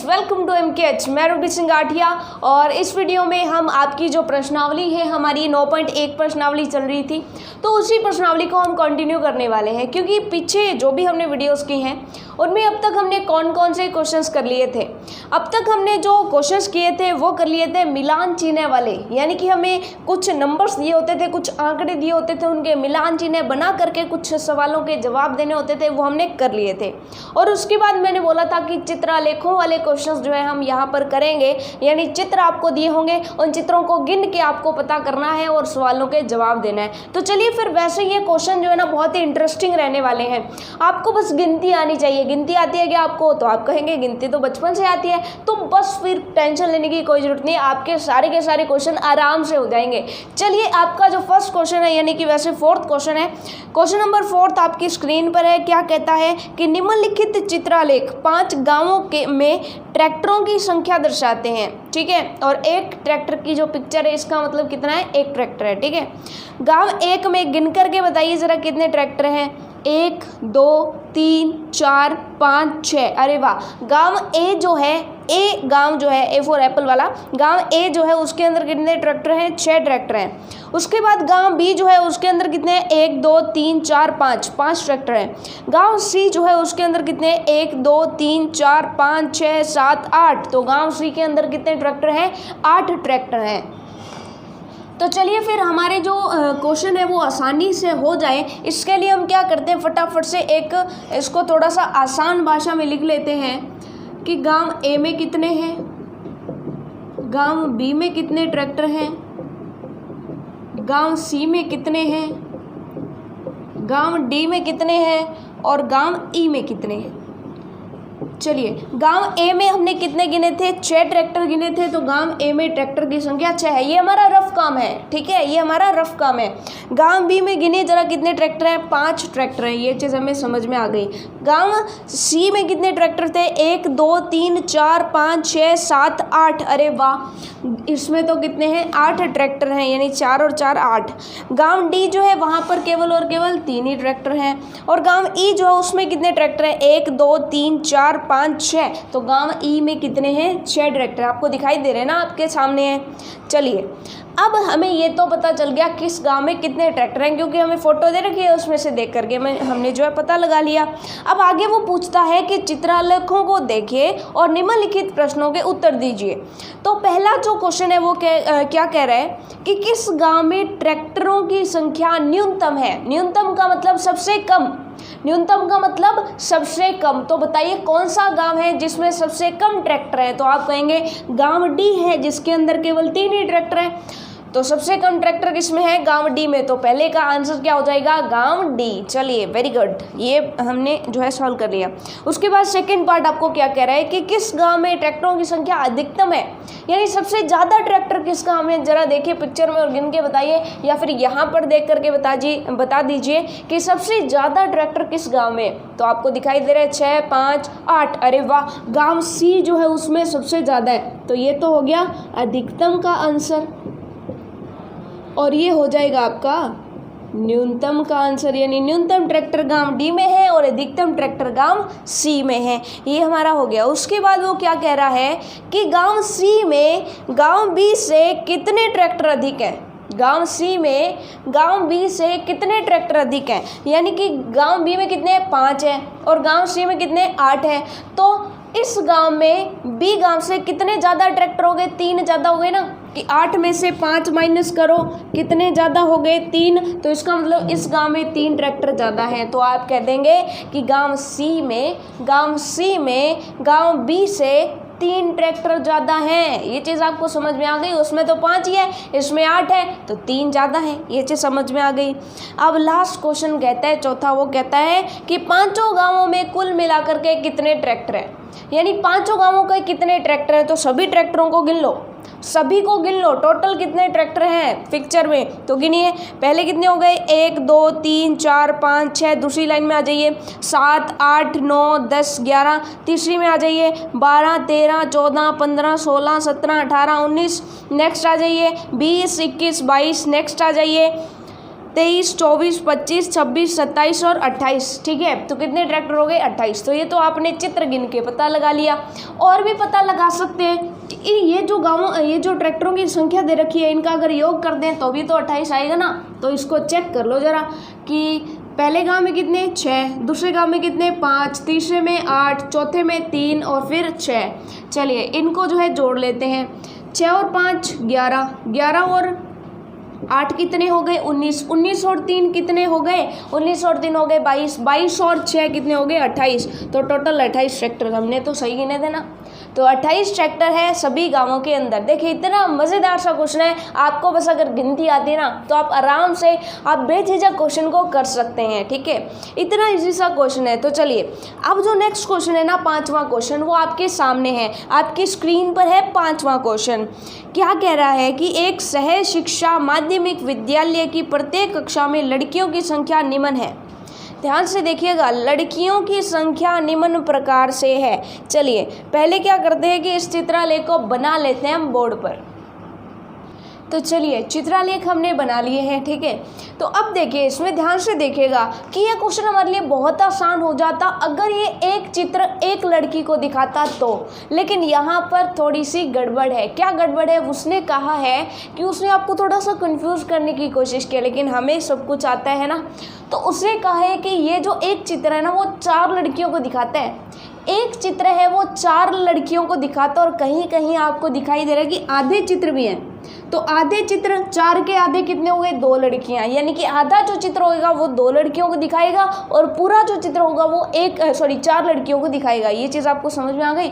Welcome to MKH। मैं रूबी सिंह आठिया और इस वीडियो में हम आपकी जो प्रश्नावली है, हमारी 9.1 प्रश्नावली चल रही थी, तो उसी प्रश्नावली को हम कंटिन्यू करने वाले हैं। क्योंकि पीछे जो भी हमने वीडियोस की हैं उनमें अब तक हमने कौन कौन से क्वेश्चंस कर लिए थे। अब तक हमने जो क्वेश्चंस किए थे वो कर लिए थे मिलान चिन्ह वाले, यानी कि हमें कुछ नंबर्स दिए होते थे, कुछ आंकड़े दिए होते थे, उनके मिलान चिन्ह बना करके कुछ सवालों के जवाब देने होते थे, वो हमने कर लिए थे। और उसके बाद मैंने बोला था कि चित्रालेखों वाले क्वेश्चंस जो है हम यहाँ पर करेंगे, यानी चित्र आपको दिए होंगे, उन चित्रों को गिन के आपको पता करना है और सवालों के जवाब देना है। तो चलिए फिर, वैसे ये क्वेश्चन जो है ना बहुत ही इंटरेस्टिंग रहने वाले हैं। आपको बस गिनती आनी चाहिए। गिनती आती है क्या आपको? तो आप कहेंगे गिनती तो बचपन से आती है, तो बस फिर टेंशन लेने की कोई जरूरत नहीं, आपके सारे के सारे क्वेश्चन आराम से हो जाएंगे। चलिए, आपका जो फर्स्ट क्वेश्चन है, यानी कि वैसे फोर्थ क्वेश्चन है, क्वेश्चन नंबर 4 आपकी स्क्रीन पर है। क्या कहता है कि निम्नलिखित चित्रालेख 5 गांवों के में ट्रैक्टरों की संख्या दर्शाते हैं। ठीक है, और एक ट्रैक्टर की जो पिक्चर है इसका मतलब कितना है? एक ट्रैक्टर है। ठीक है, गांव 1 में गिन करके बताइए जरा कितने ट्रैक्टर हैं। 1 2 3 4 5 6। अरे वाह! गांव ए जो है, ए गांव जो है, ए फॉर एप्पल वाला गांव ए जो है उसके अंदर कितने ट्रैक्टर हैं? 6 ट्रैक्टर हैं। उसके बाद गांव बी जो है उसके अंदर कितने हैं? 1 2 3 4 5 ट्रैक्टर हैं। गांव सी जो है उसके अंदर कितने हैं? 1 2 3 4 5 6 7 8। तो गांव सी के अंदर कितने ट्रैक्टर हैं? 8 ट्रैक्टर हैं। तो चलिए फिर, हमारे जो क्वेश्चन है वो आसानी से हो जाए, इसके लिए हम क्या करते हैं, फटाफट से एक इसको थोड़ा सा आसान भाषा में लिख लेते हैं कि गांव ए में कितने हैं, गांव बी में कितने ट्रैक्टर हैं, गांव सी में कितने हैं, गांव डी में कितने हैं और गांव ई में कितने हैं। चलिए, गांव ए में हमने कितने गिने थे? 6 ट्रैक्टर गिने थे, तो गांव ए में ट्रैक्टर की संख्या 6 है। ये हमारा रफ काम है। ठीक है, ये हमारा रफ काम है। गांव बी में गिने जरा कितने ट्रैक्टर हैं? 5 ट्रैक्टर हैं। ये चीज़ हमें समझ में आ गई। गांव सी में कितने ट्रैक्टर थे? 1 2 3 4 5 6 7 8। अरे वाह! इसमें तो कितने हैं? 8 ट्रैक्टर हैं, यानी 4 और 4 8। गांव डी जो है वहाँ पर केवल और केवल 3 ही ट्रैक्टर हैं। और गांव ई जो है उसमें कितने ट्रैक्टर हैं? 1 2 3 4 5 6। तो गांव ई में कितने हैं? 6 ट्रैक्टर। आपको दिखाई दे रहे हैं ना, आपके सामने है। चलिए, अब हमें ये तो पता चल गया किस गांव में कितने ट्रैक्टर हैं, क्योंकि हमें फोटो दे रखी है, उसमें से देख करके हमने जो है पता लगा लिया। अब आगे वो पूछता है कि चित्रालेखों को देखिए और निम्नलिखित प्रश्नों के उत्तर दीजिए। तो पहला जो क्वेश्चन है वो क्या कह रहा है कि किस गांव में ट्रैक्टरों की संख्या न्यूनतम है। न्यूनतम का मतलब सबसे कम, न्यूनतम का मतलब सबसे कम। तो बताइए कौन सा गांव है जिसमें सबसे कम ट्रैक्टर है? तो आप कहेंगे गांव डी है, जिसके अंदर केवल 3 ही ट्रैक्टर हैं। तो सबसे कम ट्रैक्टर किसमें है? गांव डी में। तो पहले का आंसर क्या हो जाएगा? गांव डी। चलिए, वेरी गुड, ये हमने जो है सॉल्व कर लिया। उसके बाद सेकंड पार्ट आपको क्या कह रहा है कि किस गांव में ट्रैक्टरों की संख्या अधिकतम है, यानी सबसे ज़्यादा ट्रैक्टर किस गांव में? जरा देखिए पिक्चर में और गिन के बताइए, या फिर यहाँ पर देख करके बता दीजिए कि सबसे ज़्यादा ट्रैक्टर किस गाँव में। तो आपको दिखाई दे रहा है 6 5 8। अरे वाह! गाँव सी जो है उसमें सबसे ज़्यादा है। तो ये तो हो गया अधिकतम का आंसर, और ये हो जाएगा आपका न्यूनतम का आंसर, यानी न्यूनतम ट्रैक्टर गांव डी में है और अधिकतम ट्रैक्टर गांव सी में है। ये हमारा हो गया। उसके बाद वो क्या कह रहा है कि गांव सी में गांव बी से कितने ट्रैक्टर अधिक हैं। गांव सी में गांव बी से कितने ट्रैक्टर अधिक हैं, यानी कि गांव बी में कितने? 5 हैं और गांव सी में कितने? 8 हैं। तो इस गांव में बी गांव से कितने ज़्यादा ट्रैक्टर हो गए? 3 ज़्यादा हो गए ना, कि 8 में से 5 माइनस करो, कितने ज़्यादा हो गए? 3। तो इसका मतलब इस गांव में 3 ट्रैक्टर ज़्यादा हैं। तो आप कह देंगे कि गांव सी में गांव बी से 3 ट्रैक्टर ज़्यादा हैं। ये चीज़ आपको समझ में आ गई। उसमें तो 5 ही है, इसमें 8 है, तो 3 ज़्यादा है। ये चीज़ समझ में आ गई। अब लास्ट क्वेश्चन कहता है, चौथा, वो कहता है कि 5 गांवों में कुल मिलाकर के कितने ट्रैक्टर हैं, यानी 5 गांवों के कितने ट्रैक्टर हैं। तो सभी ट्रैक्टरों को गिन लो, सभी को गिन लो, टोटल कितने ट्रैक्टर हैं पिक्चर में। तो गिनिए, पहले कितने हो गए? 1 2 3 4 5 6। दूसरी लाइन में आ जाइए, 7 8 9 10 11। तीसरी में आ जाइए, 12 13 14 15 16 17 18 19। नेक्स्ट आ जाइए 20 21 22। नेक्स्ट आ जाइए 23, 24, 25, 26, 27 और 28। ठीक है, तो कितने ट्रैक्टर हो गए? 28। तो ये तो आपने चित्र गिन के पता लगा लिया। और भी पता लगा सकते हैं कि ये जो ट्रैक्टरों की संख्या दे रखी है, इनका अगर योग कर दें तो भी तो 28 आएगा ना। तो इसको चेक कर लो ज़रा कि पहले गांव में कितने? 6, दूसरे गांव में कितने? 5, तीसरे में 8, चौथे में 3 और फिर 6। चलिए इनको जो है जोड़ लेते हैं। 6 और 5 11, 11 और 8 कितने हो गए? 19, 19 और 3 कितने हो गए? 19 और 3 हो गए 22, 22 और 6 कितने हो गए? 28। तो टोटल 28 ट्रैक्टर, हमने तो सही गिने थे ना। तो 28 ट्रैक्टर है सभी गांवों के अंदर। देखिए इतना मज़ेदार सा क्वेश्चन है, आपको बस अगर गिनती आती है ना तो आप आराम से आप बेझिझक क्वेश्चन को कर सकते हैं। ठीक है, इतना इजी सा क्वेश्चन है। तो चलिए अब जो नेक्स्ट क्वेश्चन है ना, 5वां क्वेश्चन, वो आपके सामने है, आपकी स्क्रीन पर है 5वां क्वेश्चन। क्या कह रहा है कि एक सह शिक्षा माध्यमिक विद्यालय की प्रत्येक कक्षा में लड़कियों की संख्या निम्न है। ध्यान से देखिएगा, लड़कियों की संख्या निम्न प्रकार से है। चलिए पहले क्या करते हैं कि इस चित्रालेख को बना लेते हैं हम बोर्ड पर। तो चलिए चित्रालेख हमने बना लिए हैं। ठीक है, तो अब देखिए इसमें ध्यान से देखिएगा कि यह क्वेश्चन हमारे लिए बहुत आसान हो जाता अगर ये एक चित्र एक लड़की को दिखाता तो। लेकिन यहाँ पर थोड़ी सी गड़बड़ है। क्या गड़बड़ है? उसने कहा है कि उसने आपको थोड़ा सा कंफ्यूज करने की कोशिश की, लेकिन हमें सब कुछ आता है ना। तो उसने कहा है कि ये जो एक चित्र है ना वो 4 लड़कियों को दिखाता है। एक चित्र है वो 4 लड़कियों को दिखाता, और कहीं कहीं आपको दिखाई दे रहा है कि आधे चित्र भी हैं। तो आधे चित्र, 4 के आधे कितने हो गए? 2 लड़कियां, यानी कि आधा जो चित्र होगा वो 2 लड़कियों को दिखाएगा और पूरा जो चित्र होगा वो 4 लड़कियों को दिखाएगा। ये चीज़ आपको समझ में आ गई?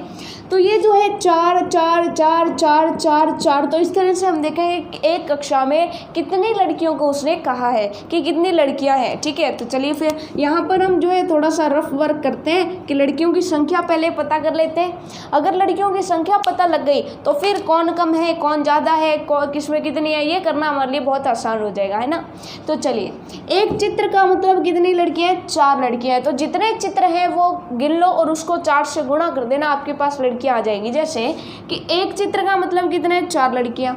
तो ये जो है 4 4 4 4 4 4, तो इस तरह से हम देखेंगे कि एक कक्षा में कितनी लड़कियों को उसने कहा है कि कितनी लड़कियां हैं। ठीक है, तो चलिए फिर यहाँ पर हम जो है थोड़ा सा रफ वर्क करते हैं कि लड़कियों की संख्या पहले पता कर लेते हैं। अगर लड़कियों की संख्या पता लग गई तो फिर कौन कम है कौन ज़्यादा है किसमें कितनी है ये करना हमारे लिए बहुत आसान हो जाएगा, है ना। तो चलिए एक चित्र का मतलब कितनी लड़कियां हैं? 4 लड़कियां हैं। तो जितने चित्र हैं वो गिन लो और उसको 4 से गुणा कर देना, आपके पास लड़कियां आ जाएगी। जैसे कि एक चित्र का मतलब कितना है? 4 लड़कियां।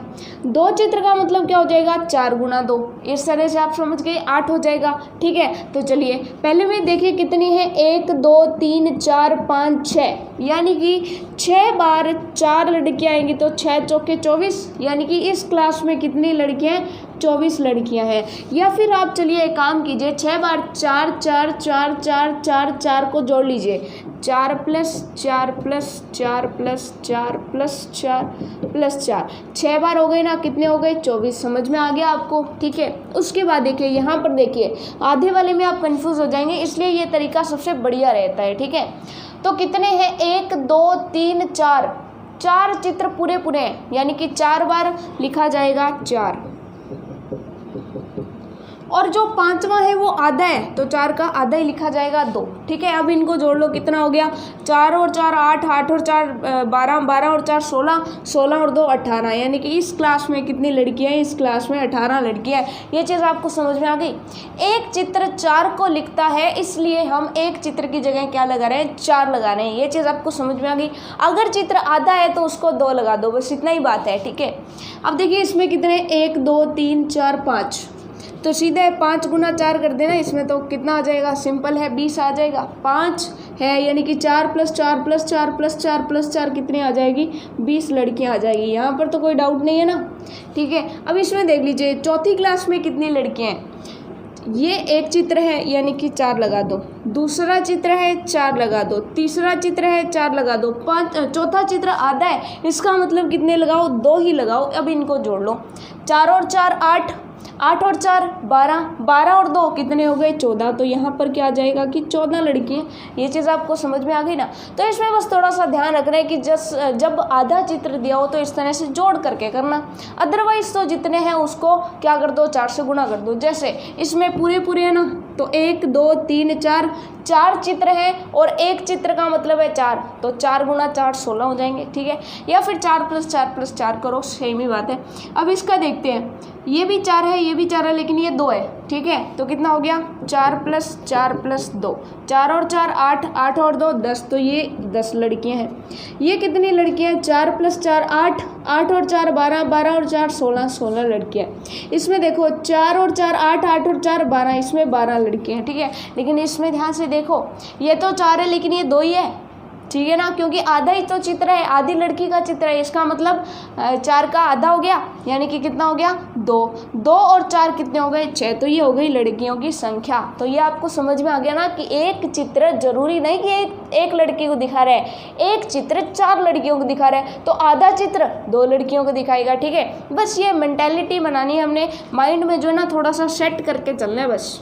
2 चित्र का मतलब क्या हो जाएगा? 4 गुणा 2। इस तरह से आप समझ गए, 8 हो जाएगा। ठीक है, तो चलिए पहले में देखिए कितनी है? 1 2 3 4 5 6, यानी कि 6 बार 4 लड़कियां आएंगी तो 6 चौके 24, यानी कि इस क्लास में कितनी लड़कियां हैं? 24 लड़कियां हैं। या फिर आप चलिए एक काम कीजिए, 6 बार 4 4 4 4 4 4 को जोड़ लीजिए। 4 + 4 + 4 + 4 + 4 + 4, 6 बार हो गए ना, कितने हो गए? 24। समझ में आ गया आपको? ठीक है, उसके बाद देखिए यहाँ पर देखिए आधे वाले में आप कंफ्यूज हो जाएंगे, इसलिए ये तरीका सबसे बढ़िया रहता है। ठीक है, तो कितने हैं? 1 2 3 4, 4 चित्र पूरे हैं, यानी कि 4 बार लिखा जाएगा 4। और जो 5वां है वो आधा है तो 4 का आधा ही लिखा जाएगा 2। ठीक है, अब इनको जोड़ लो, कितना हो गया? 4 और 4 8, 8 और 4 12, 12 और 4 16, 16 और 2 18, यानी कि इस क्लास में कितनी लड़कियां हैं? इस क्लास में 18 लड़कियां हैं। ये चीज़ आपको समझ में आ गई? एक चित्र 4 को लिखता है, इसलिए हम एक चित्र की जगह क्या लगा रहे हैं? 4 लगा रहे हैं। ये चीज़ आपको समझ में आ गई? अगर चित्र आधा है तो उसको 2 लगा दो, बस इतना ही बात है। ठीक है, अब देखिए इसमें कितने? 1 2 3 4 5, तो सीधे 5 गुना 4 कर देना, इसमें तो कितना आ जाएगा? सिंपल है, 20 आ जाएगा। 5 है यानी कि 4 + 4 + 4 + 4 + 4 कितनी आ जाएगी? 20 लड़कियां आ जाएगी। यहाँ पर तो कोई डाउट नहीं है ना। ठीक है, अब इसमें देख लीजिए चौथी क्लास में कितनी लड़कियां हैं? ये एक चित्र है यानी कि 4 लगा दो, दूसरा चित्र है 4 लगा दो, तीसरा चित्र है 4 लगा दो, चौथा चित्र आधा है, इसका मतलब कितने लगाओ? 2 ही लगाओ। अब इनको जोड़ लो, 4 और 4 8, 8 और 4 12, 12 और 2 कितने हो गए? 14। तो यहाँ पर क्या आ जाएगा कि 14 लड़कियाँ। ये चीज़ आपको समझ में आ गई ना। तो इसमें बस थोड़ा सा ध्यान रखना है कि जब आधा चित्र दिया हो तो इस तरह से जोड़ करके करना, अदरवाइज तो जितने हैं उसको क्या कर दो? 4 से गुणा कर दो। जैसे इसमें पूरे है ना, तो 1 2 3 4, 4 चित्र हैं और एक चित्र का मतलब है 4, तो 4 गुणा 4 16 हो जाएंगे, ठीक है। या फिर 4 + 4 + 4 करो, सेम ही बात है। अब इसका देखते हैं, ये भी 4 है, ये भी 4 है, लेकिन ये 2 है, ठीक है। तो कितना हो गया 4 + 4 + 2, 4 और 4 8, 8 और 2 10, तो ये 10 लड़कियां हैं। ये कितनी लड़कियां हैं 4 + 4 8, 8 और 4 12, 12 और 4 16, 16 लड़कियां। इसमें देखो 4 और 4 8, 8 और 4 12, इसमें 12 लड़कियां हैं, ठीक है। लेकिन इसमें ध्यान से देखो, ये तो 4 है लेकिन ये 2 ही है, ठीक है ना, क्योंकि आधा ही तो चित्र है, आधी लड़की का चित्र है। इसका मतलब 4 का आधा हो गया, यानी कि कितना हो गया 2, 2 और 4 कितने हो गए 6, तो ये हो गई लड़कियों की संख्या। तो ये आपको समझ में आ गया ना कि एक चित्र जरूरी नहीं कि एक लड़की को दिखा रहा है, एक चित्र 4 लड़कियों को दिखा रहा है, तो आधा चित्र 2 लड़कियों को दिखाएगा, ठीक है। बस ये मेंटेलिटी बनानी है हमने, माइंड में जो है ना थोड़ा सा सेट करके चलना है बस।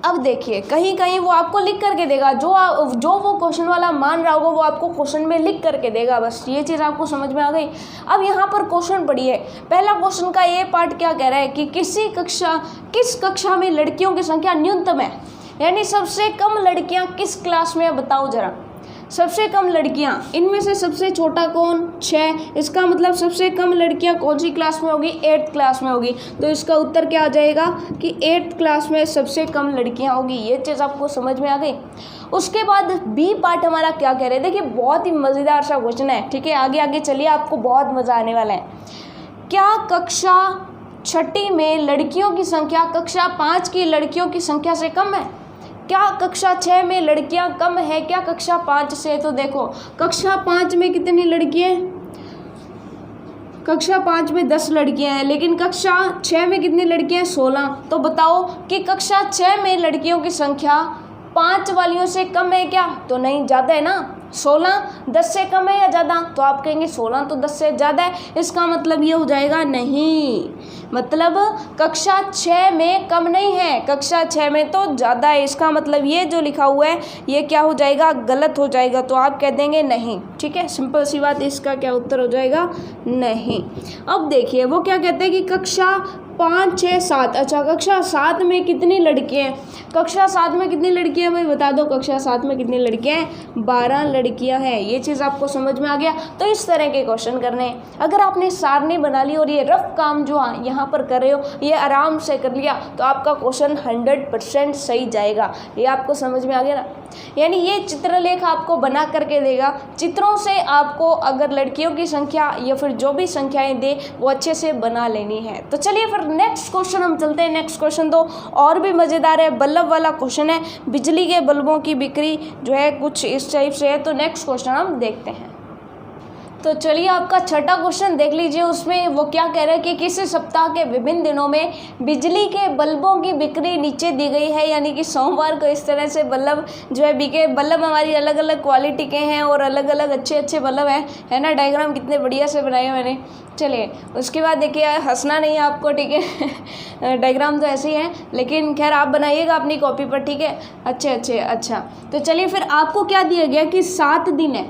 अब देखिए कहीं कहीं वो आपको लिख करके देगा, जो वो क्वेश्चन वाला मान रहा होगा वो आपको क्वेश्चन में लिख करके देगा, बस ये चीज़ आपको समझ में आ गई। अब यहाँ पर क्वेश्चन पढ़िए, पहला क्वेश्चन का ये पार्ट क्या कह रहा है कि किस कक्षा में लड़कियों की संख्या न्यूनतम है, यानी सबसे कम लड़कियाँ किस क्लास में है बताओ जरा। सबसे कम लड़कियां, इनमें से सबसे छोटा कौन 6, इसका मतलब सबसे कम लड़कियां कौन सी क्लास में होगी 8th क्लास में होगी, तो इसका उत्तर क्या आ जाएगा कि 8th क्लास में सबसे कम लड़कियां होगी। ये चीज़ आपको समझ में आ गई। उसके बाद बी पार्ट हमारा क्या कह रहे हैं, देखिए बहुत ही मज़ेदार सा क्वेश्चन है, ठीक है। आगे आगे चलिए, आपको बहुत मज़ा आने वाला है। क्या कक्षा 6ठी में लड़कियों की संख्या कक्षा 5 की लड़कियों की संख्या से कम है? क्या कक्षा 6 में लड़कियां कम है क्या कक्षा 5 से? तो देखो कक्षा 5 में कितनी लड़कियां हैं, कक्षा 5 में 10 लड़कियां हैं, लेकिन कक्षा 6 में कितनी लड़कियां हैं 16। तो बताओ कि कक्षा 6 में लड़कियों की संख्या 5 वालियों से कम है क्या? तो नहीं, ज़्यादा है ना। 16 10 से कम है या ज़्यादा? तो आप कहेंगे 16 तो 10 से ज़्यादा है, इसका मतलब ये हो जाएगा नहीं, मतलब कक्षा 6 में कम नहीं है, कक्षा 6 में तो ज़्यादा है। इसका मतलब ये जो लिखा हुआ है ये क्या हो जाएगा, गलत हो जाएगा। तो आप कह देंगे नहीं, ठीक है, सिंपल सी बात, इसका क्या उत्तर हो जाएगा नहीं। अब देखिए वो क्या कहते हैं कि कक्षा 5 6 7, अच्छा कक्षा 7 में कितनी लड़कियाँ हैं, कक्षा 7 में कितनी लड़कियाँ हैं भाई बता दो, कक्षा 7 में कितनी लड़कियाँ हैं 12 लड़कियाँ हैं। ये चीज़ आपको समझ में आ गया। तो इस तरह के क्वेश्चन करने हैं। अगर आपने सारणी बना ली और ये रफ काम जो यहाँ पर कर रहे हो ये आराम से कर लिया तो आपका क्वेश्चन 100% सही जाएगा। ये आपको समझ में आ गया ना, यानी ये चित्रलेख आपको बना करके देगा। चित्रों से आपको अगर लड़कियों की संख्या या फिर जो भी संख्याएं दे वो अच्छे से बना लेनी है। तो चलिए फिर नेक्स्ट क्वेश्चन हम चलते हैं। नेक्स्ट क्वेश्चन तो और भी मज़ेदार है, बल्ब वाला क्वेश्चन है। बिजली के बल्बों की बिक्री जो है कुछ इस टाइप से है। तो नेक्स्ट क्वेश्चन हम देखते हैं। तो चलिए आपका छठा क्वेश्चन देख लीजिए। उसमें वो क्या कह रहे हैं कि किसी सप्ताह के विभिन्न दिनों में बिजली के बल्बों की बिक्री नीचे दी गई है, यानी कि सोमवार को इस तरह से बल्ब जो है बिके। बल्ब हमारी अलग अलग क्वालिटी के हैं और अलग अलग अच्छे अच्छे बल्ब हैं, है ना। डायग्राम कितने बढ़िया से बनाए हैं मैंने। चलिए उसके बाद देखिए, हंसना नहीं है आपको, ठीक है। डायग्राम तो ऐसे ही हैं, लेकिन खैर आप बनाइएगा अपनी कॉपी पर, ठीक है। अच्छा तो चलिए फिर आपको क्या दिया गया कि 7 दिन है,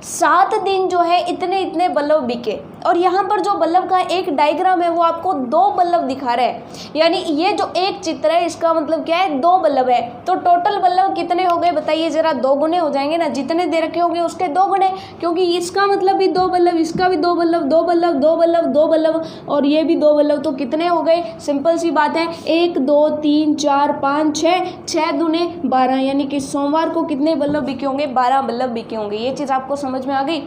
7 दिन जो है इतने इतने बल्ब बिके। और यहाँ पर जो बल्ब का एक डायग्राम है वो आपको 2 बल्ब दिखा रहा है, यानी ये जो एक चित्र है इसका मतलब क्या है 2 बल्ब है। तो टोटल बल्ब कितने हो गए बताइए जरा, 2 गुने हो जाएंगे ना, जितने दे रखे होंगे उसके 2 गुने, क्योंकि इसका मतलब भी 2 बल्ब, इसका भी 2 बल्ब, 2 बल्ब 2 बल्ब 2 बल्ब और ये भी 2 बल्ब। तो कितने हो गए, सिंपल सी बात है 1 2 3 4 5 6 दूने 12, यानी कि सोमवार को कितने बल्ब बिके होंगे 12 बल्ब बिके होंगे। ये चीज़ आपको समझ में आ गई।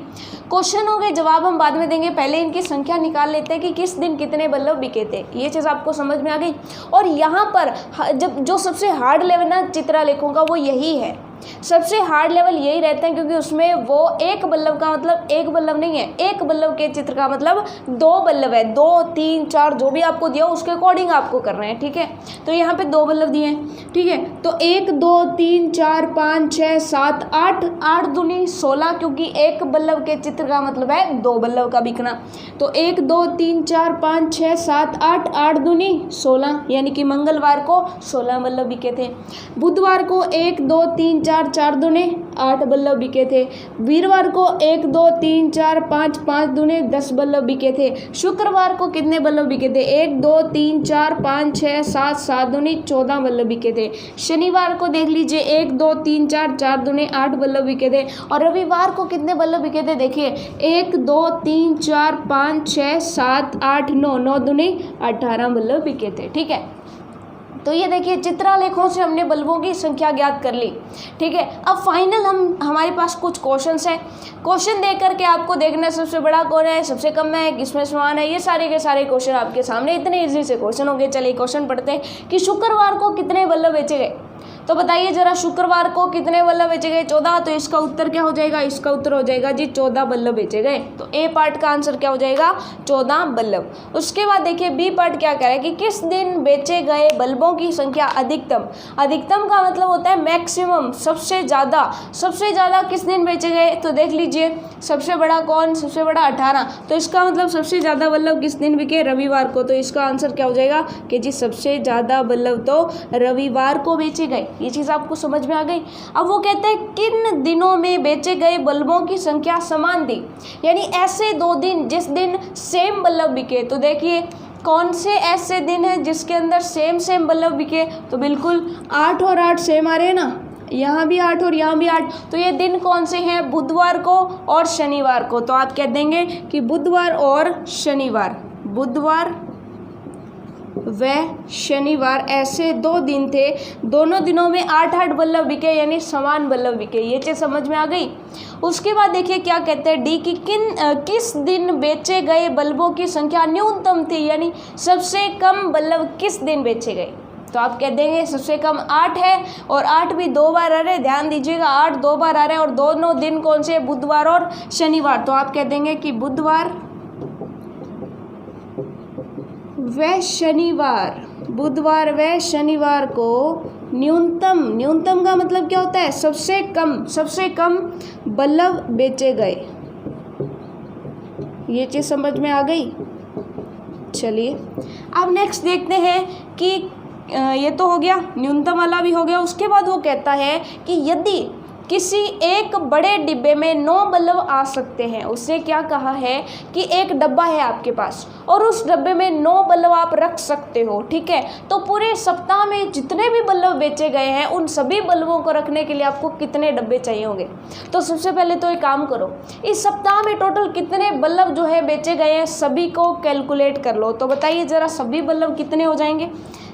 क्वेश्चन हो गए, जवाब हम बाद में देंगे, पहले इनकी संख्या निकाल लेते हैं कि किस दिन कितने बल्ब बिके थे। ये चीज़ आपको समझ में आ गई। और यहाँ पर जब जो सबसे हार्ड लेवल ना चित्रलेखों का वो यही है, सबसे हार्ड लेवल यही रहते हैं, क्योंकि उसमें वो एक बल्ब का मतलब एक बल्ब नहीं है, एक बल्ब के चित्र का मतलब 2 बल्ब है। 2 3 4 जो भी आपको दिया उसके अकॉर्डिंग आपको करना है, ठीक है। तो यहाँ पे 2 बल्ब दिए हैं, ठीक है। तो 1 2 3 4 5 6 7 8 8 दूनी 16, क्योंकि एक बल्ब के चित्र का मतलब है 2 बल्ब का बिकना। तो 1 2 3 4 5 6 7 8 8 दूनी 16, यानी कि मंगलवार को 16 बल्ब बिके थे। बुधवार को 1 2 3 4 4 दूने 8 बल्ब बिके थे। वीरवार को 1 2 3 4 5 5 दूने 10 बल्ब बिके थे। शुक्रवार को कितने बल्ब बिके थे? 1 2 3 4 5 6 7 7 दूने 14 बल्ब बिके थे। शनिवार को देख लीजिए 1 2 3 4 4 दूने 8 बल्ब बिके थे। और रविवार को कितने बल्ब बिके थे? देखिए 1 2 3 4 5 6 7 8 9 9 दूने 18 बल्ब बिके थे। ठीक है, तो ये देखिए चित्रालेखों से हमने बल्बों की संख्या ज्ञात कर ली। ठीक है, अब फाइनल हमारे पास कुछ क्वेश्चंस हैं। क्वेश्चन देख करके आपको देखना सबसे बड़ा कौन है, सबसे कम है, किसमें समान है, ये सारे के सारे क्वेश्चन आपके सामने इतने इजी से क्वेश्चन होंगे। चलिए क्वेश्चन पढ़ते हैं कि शुक्रवार को कितने बल्ब बेचे गए। तो बताइए जरा, शुक्रवार को कितने बल्ब बेचे गए? 14। तो इसका उत्तर क्या हो जाएगा? इसका उत्तर हो जाएगा जी 14 बल्ब बेचे गए। तो ए पार्ट का आंसर क्या हो जाएगा? 14 बल्ब। उसके बाद देखिए बी पार्ट क्या कह रहा है कि किस दिन बेचे गए बल्बों की संख्या अधिकतम। अधिकतम का मतलब होता है मैक्सिमम, सबसे ज़्यादा किस दिन बेचे गए? तो देख लीजिए सबसे बड़ा कौन? सबसे बड़ा 18। तो इसका मतलब सबसे ज़्यादा बल्ब किस दिन बिके? रविवार को। तो इसका आंसर क्या हो जाएगा कि जी सबसे ज़्यादा बल्ब तो रविवार को बेचे गए। ये चीज़ आपको समझ में आ गई। अब वो कहते हैं किन दिनों में बेचे गए बल्बों की संख्या समान थी, यानी ऐसे 2 दिन जिस दिन सेम बल्ब बिके। तो देखिए कौन से ऐसे दिन हैं जिसके अंदर सेम बल्ब बिके? तो बिल्कुल 8 और 8 सेम आ रहे हैं ना, यहाँ भी 8 और यहाँ भी 8। तो ये दिन कौन से हैं? बुधवार को और शनिवार को। तो आप कह देंगे कि बुधवार और शनिवार, बुधवार व शनिवार ऐसे 2 दिन थे, दोनों दिनों में 8-8 बल्ब बिके, यानी समान बल्ब बिके। ये चीज़ समझ में आ गई। उसके बाद देखिए क्या कहते हैं डी की किस दिन बेचे गए बल्बों की संख्या न्यूनतम थी, यानी सबसे कम बल्ब किस दिन बेचे गए। तो आप कह देंगे सबसे कम 8 है और 8 भी 2 बार आ रहे हैं, ध्यान दीजिएगा 8 2 बार आ रहे हैं और दोनों दिन कौन से? बुधवार और शनिवार। तो आप कह देंगे कि बुधवार व शनिवार को न्यूनतम का मतलब क्या होता है? सबसे कम बल्ब बेचे गए। ये चीज़ समझ में आ गई। चलिए अब नेक्स्ट देखते हैं कि ये तो हो गया, न्यूनतम वाला भी हो गया। उसके बाद वो कहता है कि यदि किसी एक बड़े डिब्बे में 9 बल्ब आ सकते हैं, उसने क्या कहा है कि एक डब्बा है आपके पास और उस डब्बे में 9 बल्ब आप रख सकते हो। ठीक है, तो पूरे सप्ताह में जितने भी बल्ब बेचे गए हैं उन सभी बल्बों को रखने के लिए आपको कितने डब्बे चाहिए होंगे। तो सबसे पहले तो एक काम करो, इस सप्ताह में टोटल कितने बल्ब जो है बेचे गए हैं सभी को कैलकुलेट कर लो। तो बताइए ज़रा सभी बल्ब कितने हो जाएंगे?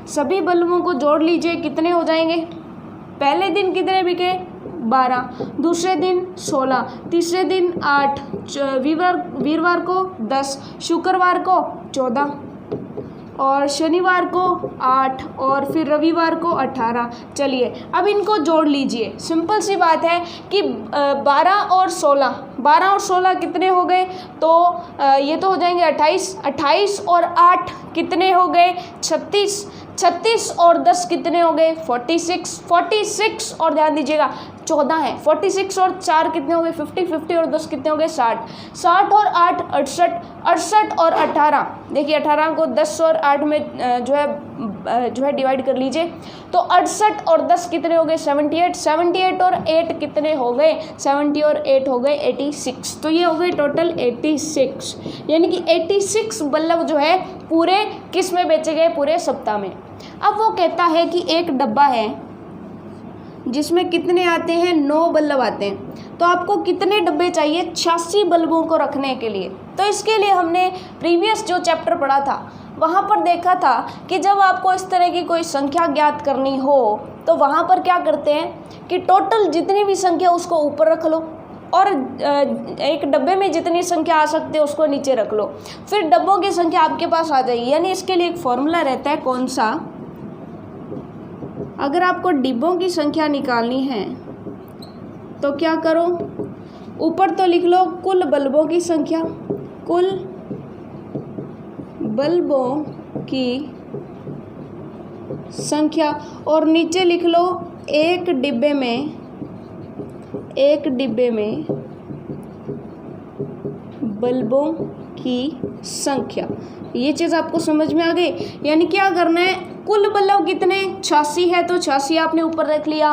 सभी बल्बों को जोड़ लीजिए, कितने हो जाएंगे? पहले दिन कितने बिके? 12, दूसरे दिन 16, तीसरे दिन 8, वीरवार को 10, शुक्रवार को 14 और शनिवार को 8 और फिर रविवार को 18। चलिए अब इनको जोड़ लीजिए। सिंपल सी बात है कि 12 और 16 कितने हो गए? तो ये तो हो जाएंगे 28 और 8 कितने हो गए? 36 और 10 कितने हो गए? 46 और ध्यान दीजिएगा 14 है। 46 और 4 कितने हो गए? 50 और 10 कितने हो गए? 60 और 8 68 और 18। देखिए 18 को 10 और 8 में जो है डिवाइड कर लीजिए। तो 68 और 10 कितने हो गए? 78 और 8 कितने हो गए? 70 और 8 हो गए 86। तो ये हो गए टोटल 86, यानी कि 86 बल्ब जो है पूरे किस में बेचे गए? पूरे सप्ताह में। अब वो कहता है कि एक डब्बा है जिसमें कितने आते हैं? 9 बल्ब आते हैं। तो आपको कितने डब्बे चाहिए 86 बल्बों को रखने के लिए? तो इसके लिए हमने प्रीवियस जो चैप्टर पढ़ा था वहाँ पर देखा था कि जब आपको इस तरह की कोई संख्या ज्ञात करनी हो तो वहाँ पर क्या करते हैं कि टोटल जितनी भी संख्या उसको ऊपर रख लो और एक डब्बे में जितनी संख्या आ सकती है उसको नीचे रख लो, फिर डब्बों की संख्या आपके पास आ जाएगी। यानी इसके लिए एक फॉर्मूला रहता है, कौन सा? अगर आपको डिब्बों की संख्या निकालनी है तो क्या करो, ऊपर तो लिख लो कुल बल्बों की संख्या, कुल बल्बों की संख्या, और नीचे लिख लो एक डिब्बे में बल्बों की संख्या। ये चीज़ आपको समझ में आ गई। यानी क्या करना है, कुल बल्ब कितने 86 है तो 86 आपने ऊपर रख लिया,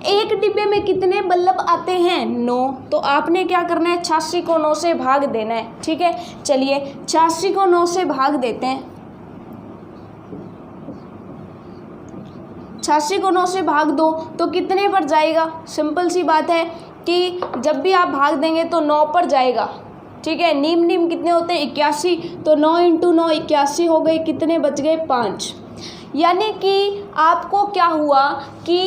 एक डिब्बे में कितने बल्ब आते हैं? 9। तो आपने क्या करना है, 86 को 9 से भाग देना है। ठीक है, चलिए 86 को 9 से भाग देते हैं। 86 को 9 से भाग दो तो कितने पर जाएगा? सिंपल सी बात है कि जब भी आप भाग देंगे तो 9 पर जाएगा। ठीक है, नीम कितने होते हैं? 81। तो 9 × 9 81 हो गए, कितने बच गए? 5। यानी कि आपको क्या हुआ कि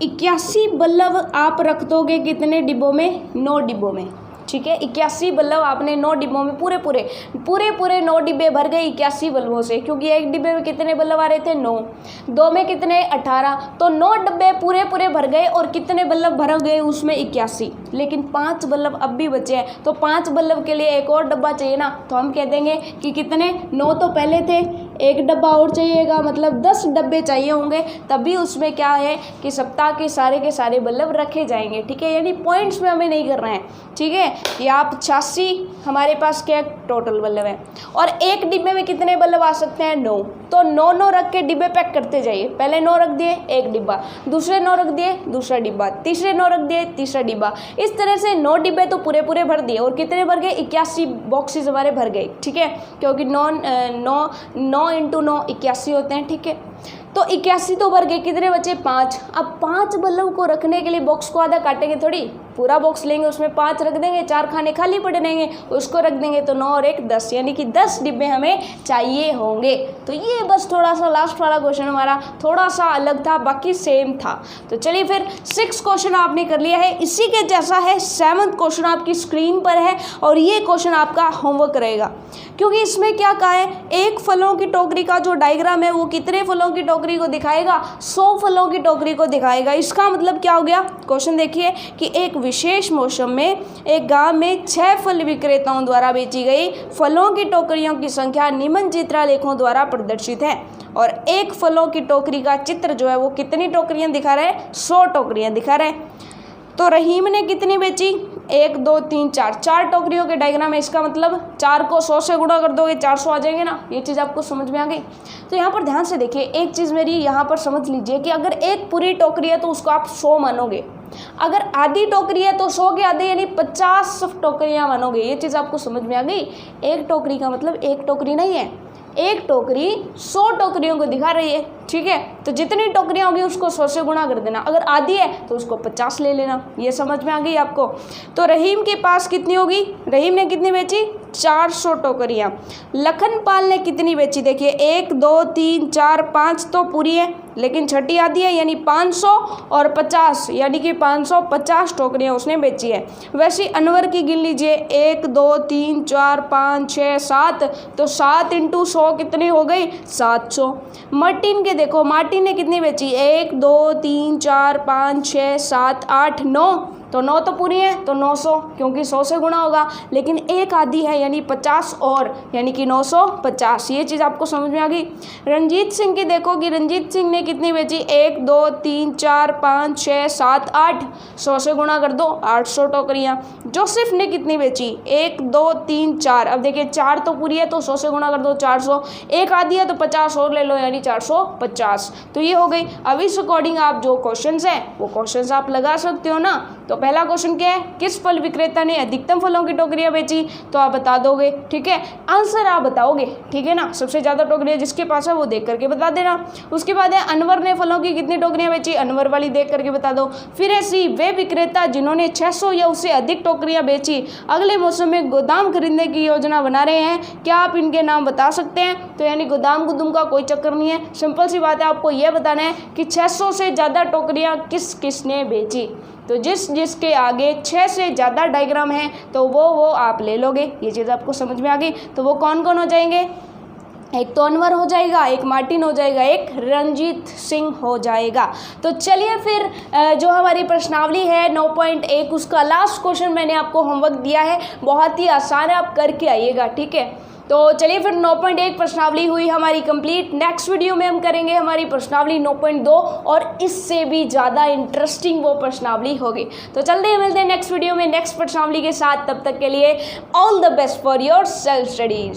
81 बल्ब आप रख दोगे कितने डिब्बों में? 9 डिब्बों में। ठीक है, 81 बल्ब आपने 9 डिब्बों में पूरे 9 डिब्बे भर गए 81 बल्बों से, क्योंकि एक डिब्बे में कितने बल्ब आ रहे थे? 9। 2 में कितने? 18। तो 9 डब्बे पूरे भर गए और कितने बल्ब भर गए उसमें? 81। लेकिन 5 बल्ब अब भी बचे हैं, तो 5 बल्ब के लिए एक और डब्बा चाहिए ना। तो हम कह देंगे कि कितने? 9 तो पहले थे, एक डब्बा और चाहिएगा, मतलब 10 डब्बे चाहिए होंगे, तभी उसमें क्या है कि सप्ताह के सारे बल्ब रखे जाएंगे। ठीक है, यानी पॉइंट्स में हमें नहीं करना है। ठीक है, ये आप 86 हमारे पास क्या टोटल बल्ब है, और एक डिब्बे में कितने बल्ब आ सकते हैं? 9। तो 9 रख के डिब्बे पैक करते जाइए। पहले 9 रख दिए, एक डिब्बा, दूसरे 9 रख दिए, दूसरा डिब्बा, तीसरे 9 रख दिए, तीसरा डिब्बा। इस तरह से 9 डिब्बे तो पूरे भर दिए, और कितने भर गए? 81 बॉक्सेस हमारे भर गए। ठीक है, क्योंकि 9 × 9 81 होते हैं। ठीक है, तो 81 तो भर गए, कितने बचे? 5। अब 5 बल्ब को रखने के लिए बॉक्स को आधा काटेंगे थोड़ी, पूरा बॉक्स लेंगे, उसमें 5 रख देंगे, 4 खाने खाली पड़े रहेंगे, उसको रख देंगे, तो 9 और 1 10, यानी कि 10 डिब्बे हमें चाहिए होंगे। तो ये बस थोड़ा सा लास्ट वाला क्वेश्चन हमारा थोड़ा सा अलग था, बाकी सेम था। तो चलिए फिर 6 क्वेश्चन आपने कर लिया है, इसी के जैसा है 7th क्वेश्चन आपकी स्क्रीन पर है, और ये क्वेश्चन आपका होमवर्क रहेगा, क्योंकि इसमें क्या कहा है, एक फलों की टोकरी का जो डायग्राम है वो कितने फलों की टोकरी को दिखाएगा? 100 फलों की टोकरी को दिखाएगा। इसका मतलब क्या हो गया? क्वेश्चन देखिए कि एक विशेष मौसम में एक गांव में 6 फल विक्रेताओं द्वारा बेची गई फलों की टोकरियों की संख्या निम्न चित्रलेखों द्वारा प्रदर्शित है, और एक फलों की टोकरी का चित्र जो है वो कितनी टोकरियां दिखा रहा है? 100 टोकरियां दिखा रहा है। तो रहीम ने कितनी बेची? 1 2 3 4 टोकरियों के डायग्राम है। इसका मतलब 4 को 100 से गुणा कर दोगे, 400 आ जाएंगे ना। ये चीज़ आपको समझ में आ गई? तो यहाँ पर ध्यान से देखिए, एक चीज़ मेरी यहाँ पर समझ लीजिए कि अगर एक पूरी टोकरी है तो उसको आप 100 मानोगे, अगर आधी टोकरी है तो 100 के आधे यानी 50 टोकरियाँ मानोगे। ये चीज़ आपको समझ में आ गई? एक टोकरी का मतलब एक टोकरी नहीं है, एक टोकरी 100 टोकरियों को दिखा रही है। ठीक है, तो जितनी टोकरियां होगी उसको 100 से गुणा कर देना, अगर आधी है तो उसको 50 ले लेना। ये समझ में आ गई आपको? तो रहीम के पास कितनी होगी? रहीम ने कितनी बेची? 400 टोकरियां। लखनपाल ने कितनी बेची? देखिए 1 2 3 4 5 तो पूरी है, लेकिन छठी आधी है, यानी 500 और 50, यानी कि 550 टोकरियां उसने बेची है। वैसे अनवर की गिन लीजिए, 1 2 3 4 5 6 7, तो 7 × 100 कितनी हो गई? 700। मार्टिन के देखो, मार्टिन ने कितनी बेची? 1 2 3 4 5 6 7 8 9, तो 9 तो पूरी है, तो 900, क्योंकि 100 से गुणा होगा, लेकिन एक आधी है यानी 50 और, यानी कि 950। ये चीज़ आपको समझ में आ गई? रंजीत सिंह की देखो कि रंजीत सिंह ने कितनी बेची? 1 2 3 4 5 6 7 8, 100 से गुणा कर दो, 800 टोकरियाँ। जोसेफ ने कितनी बेची? 1 2 3 4, अब देखिए 4 तो पूरी है तो 100 से गुणा कर दो, 400, एक आधी है तो 50 और ले लो, यानी 450। तो ये हो गई। अब इस अकॉर्डिंग आप जो क्वेश्चंस हैं वो क्वेश्चंस आप लगा सकते हो ना। तो पहला क्वेश्चन क्या है? किस फल विक्रेता ने अधिकतम फलों की टोकरियां बेची? तो आप बता दोगे। ठीक है, आंसर आप बताओगे। ठीक है ना, सबसे ज़्यादा टोकरियां जिसके पास है वो देख करके बता देना। उसके बाद है अनवर ने फलों की कितनी टोकरियां बेची? अनवर वाली देख करके बता दो। फिर है सी, वे विक्रेता जिन्होंने 600 या उससे अधिक टोकरियां बेची अगले मौसम में गोदाम खरीदने की योजना बना रहे हैं, क्या आप इनके नाम बता सकते हैं? तो यानी गोदाम गुदुम का कोई चक्कर नहीं है, सिंपल सी बात है, आपको यह बताना है कि 600 से ज़्यादा टोकरियाँ किस किसने बेची। तो जिसके आगे 6 से ज़्यादा डायग्राम है तो वो आप ले लोगे। ये चीज़ आपको समझ में आ गई? तो वो कौन कौन हो जाएंगे? एक तो अनवर हो जाएगा, एक मार्टिन हो जाएगा, एक रंजीत सिंह हो जाएगा। तो चलिए फिर जो हमारी प्रश्नावली है 9.1 उसका लास्ट क्वेश्चन मैंने आपको होमवर्क दिया है, बहुत ही आसान है, आप करके आइएगा। ठीक है, तो चलिए फिर 9.1 प्रश्नावली हुई हमारी कंप्लीट। नेक्स्ट वीडियो में हम करेंगे हमारी प्रश्नावली 9.2 और इससे भी ज़्यादा इंटरेस्टिंग वो प्रश्नावली होगी। तो चलते हैं, मिलते हैं नेक्स्ट वीडियो में नेक्स्ट प्रश्नावली के साथ। तब तक के लिए all the best for your self studies.